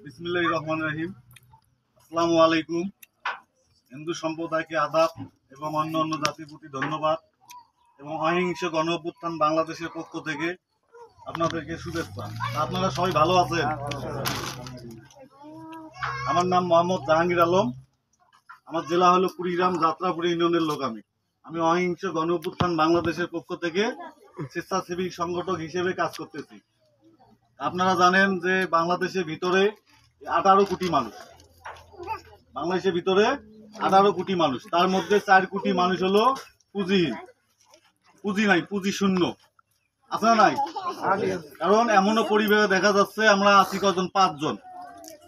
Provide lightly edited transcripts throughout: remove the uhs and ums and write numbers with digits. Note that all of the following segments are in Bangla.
বিসমিল্লাহির রহমানির রহিম। আসসালামু আলাইকুম। হিন্দু সম্প্রদায়কে আদাব এবং অন্য অন্য জাতির প্রতি ধন্যবাদ এবং অহিংস গণ অভ্যুত্থান বাংলাদেশের পক্ষ থেকে আপনাদেরকে শুভেচ্ছা। আপনারা সবাই ভালো আছেন? আমার নাম মোহাম্মদ জাহাঙ্গীর আলম। আমার জেলা হলো কুড়িগ্রাম, যাত্রাপুর ইউনিয়নের লোক। আমি অহিংস গণ অভ্যুত্থান বাংলাদেশের পক্ষ থেকে স্বেচ্ছাসেবী সংগঠক হিসেবে কাজ করতেছি। আপনারা জানেন যে বাংলাদেশের ভিতরে 18 কোটি মানুষ, বাংলাদেশের ভিতরে 18 কোটি মানুষ, তার মধ্যে 4 কোটি মানুষ হলো পুঁজিহীন, পুঁজি নাই, পুঁজি শূন্য। আপনারা নাই, কারণ এমনও পরিবেশে দেখা যাচ্ছে আমরা আছি কজন, 5 জন।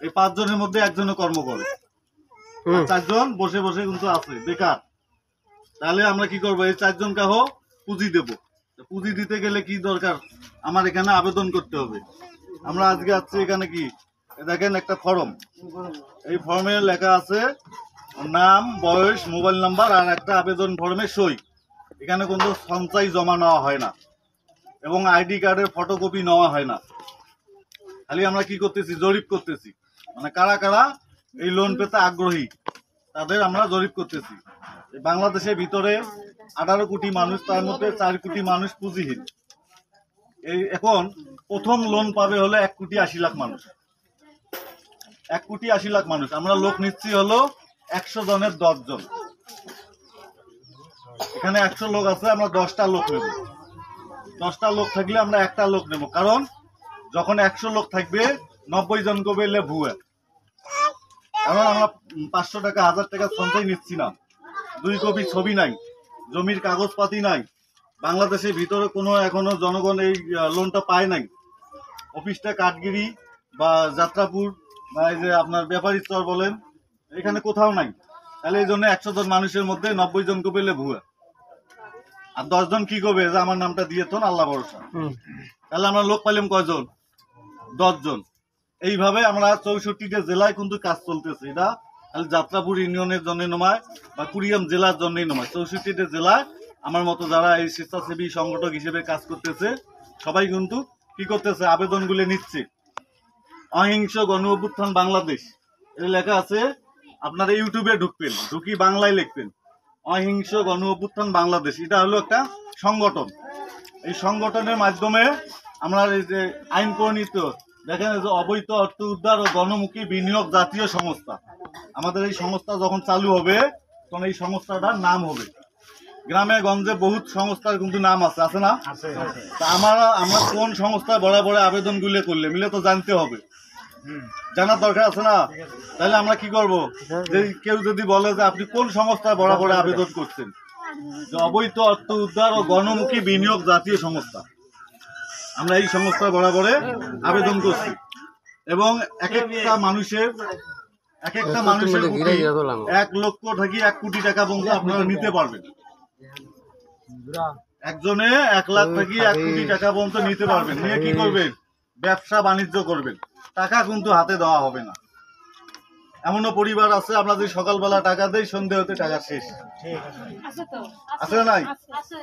এই 5 জনের মধ্যে একজনও কর্ম করে, 4 জন বসে বসে কিন্তু আছে বেকার। তাহলে আমরা কি করবো? এই 4 জনকে পুঁজি দেব। পুঁজি দিতে গেলে কি দরকার? আমার এখানে আবেদন করতে হবে। আমরা আজকে আছি এখানে, কি দেখেন একটা ফর্ম, এই ফর্মে লেখা আছে নাম, বয়স, মোবাইল নাম্বার আর একটা আবেদন ফর্মে সই। এখানে কোনো সঞ্চয় জমা নেওয়া হয় না এবং আইডি কার্ডের ফটোকপি নেওয়া হয় না। খালি আমরা কি করতেছি? জরিপ করতেছি, মানে কারা কারা এই লোন পেতে আগ্রহী তাদের আমরা জরিপ করতেছি। বাংলাদেশের ভিতরে 18 কোটি মানুষ, তার মধ্যে 4 কোটি মানুষ পুঁজিহীন। এই এখন প্রথম লোন পাবে হলো 1,80,00,000 মানুষ, 1,80,00,000 মানুষ। আমরা লোক নিচ্ছি হলো 100 জনের 10 জন। এখানে 100 লোক আছে, আমরা 10টা লোক নেব। 10টা লোক থাকলে আমরা একটা লোক নেব, কারণ যখন 100 লোক থাকবে 90 জনকে পেলে ভুয়া। কারণ আমরা 500 টাকা, 1000 টাকা সঞ্চয় নিচ্ছি না, 2 কপি ছবি নাই, জমির কাগজপাতি নাই। বাংলাদেশের ভিতরে কোনো এখনো জনগণ এই লোনটা পায় নাই। অফিসটা কাঠগিরি বা যাত্রাপুর বা এই যে আপনার ব্যাপারী চর বলেন, এখানে কোথাও নাই। তাহলে এই জন্য 100 জন মানুষের মধ্যে 90 জনকে পেলে ভুয়া, আর 10 জন কি করবে? যে আমার নামটা দিয়ে তো আল্লাহ ভরসা। তাহলে আমরা লোক পাইলাম কয়জন? 10 জন। এইভাবে আমরা 64টা জেলায় কিন্তু কাজ চলতেছে। এটা খালি যাত্রাপুর ইউনিয়নের জন্য নয় বা কুড়িগ্রাম জেলার জন্যই নয়, 64টা জেলায় আমার মতো যারা এই স্বেচ্ছাসেবী সংগঠক হিসেবে কাজ করতেছে সবাই কিন্তু কি করতেছে? আবেদনগুলো নিচ্ছে। অহিংস গণ অভ্যুত্থান বাংলাদেশ এটা লেখা আছে, আপনারা ইউটিউবে ঢুকবেন, ঢুকি বাংলায় লিখবেন অহিংস গণ অভ্যুত্থান বাংলাদেশ। এটা হলো একটা সংগঠন। এই সংগঠনের মাধ্যমে আমরা এই যে আইন প্রণীত, দেখেন যে অবৈধ অর্থ উদ্ধার ও গণমুখী বিনিয়োগ জাতীয় সংস্থা, আমাদের এই সংস্থা যখন চালু হবে তখন এই সংস্থাটার নাম হবে, গ্রামে গঞ্জে বহুত সংস্থার কিন্তু নাম আছে, আছে না? তা আমরা কোন সংস্থায় বরাবর আবেদনগুলো করলে মিলে তো জানতে হবে, জানার দরকার আছে না? তাহলে আমরা কি করব? যে কেউ যদি বলে যে আপনি কোন সংস্থায় বরাবর আবেদন করছেন, যে অবৈধ অর্থ উদ্ধার ও গণমুখী বিনিয়োগ জাতীয় সংস্থা, আমরা এই সংস্থায় বরাবরে আবেদন করছি। এবং এক একটা মানুষের প্রতি 1 লক্ষ থেকে 1 কোটি টাকা পর্যন্ত আপনারা নিতে পারবেন। একজনে 1 লাখ থেকে 1 কোটি টাকা পর্যন্ত নিতে পারবেন। নিয়ে কি করবেন? ব্যবসা বাণিজ্য করবেন। টাকা কিন্তু হাতে দেওয়া হবে না। এমনও পরিবার আছে, আমরা যদি সকালবেলা টাকা দেই সন্ধ্যে হতে টাকা শেষ, আছে না নাই?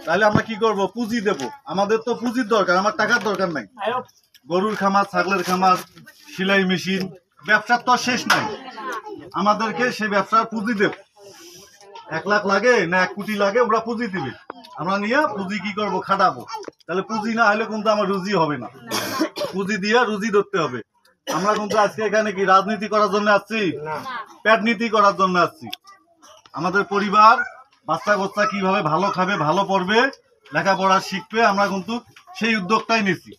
তাহলে আমরা কি করব? পুঁজি দেব। আমাদের তো পুঁজির দরকার, আমার টাকার দরকার নাই। গরুর খামার, ছাগলের খামার, সেলাই মেশিন, ব্যবসার তো শেষ নাই। আমাদেরকে সেই ব্যবসার পুঁজি দেব। 1 লাখ লাগে না 1 কোটি লাগে, ওরা পুঁজি দিবে। আমরা নিয়ে পুঁজি কি করব? খাটাবো। তাহলে পুঁজি না হলে কিন্তু আমার রুজি হবে না, পুঁজি দিয়ে রুজি ধরতে হবে। আমরা কিন্তু আজকে এখানে কি রাজনীতি করার জন্য আসছি? পেট নীতি করার জন্য আসছি। আমাদের পরিবার বাচ্চা কাচ্চা কিভাবে ভালো খাবে, ভালো পড়বে, লেখাপড়া শিখবে, আমরা কিন্তু সেই উদ্যোগটাই নিচ্ছি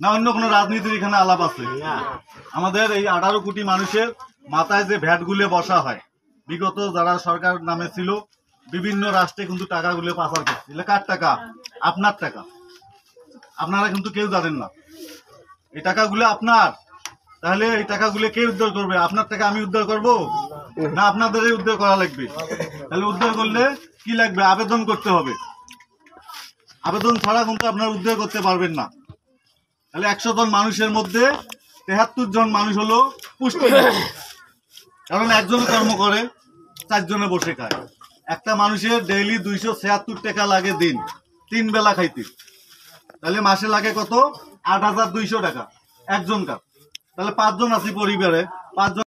না। অন্য কোনো রাজনীতির এখানে আলাপ আছে? আমাদের এই 18 কোটি মানুষের মাথায় যে ভ্যাটগুলো বসা হয়, বিগত যারা সরকার নামে ছিল বিভিন্ন রাষ্ট্রে কিন্তু টাকাগুলো পাচার করছে। কার টাকা? আপনার টাকা। আপনারা কিন্তু কেউ জানেন না এই টাকাগুলো আপনার। তাহলে এই টাকাগুলো কে উদ্ধার করবে? আপনার টাকা আমি উদ্ধার করব না আপনাদেরই উদ্ধার করা লাগবে? তাহলে উদ্ধার করলে কি লাগবে? আবেদন করতে হবে। আবেদন ছাড়া কিন্তু আপনারা উদ্ধার করতে পারবেন না। তাহলে 100 জন মানুষের মধ্যে 73 জন মানুষ হলো পুষ্টি, কারণ একজন কর্ম করে, 4 জনে বসে খায়। একটা মানুষের ডেইলি 276 টাকা লাগে দিন, 3 বেলা খাইতে। তাহলে মাসে লাগে কত? 8,200 টাকা একজনকার। তাহলে 5 জন আছি পরিবারে, 5 জন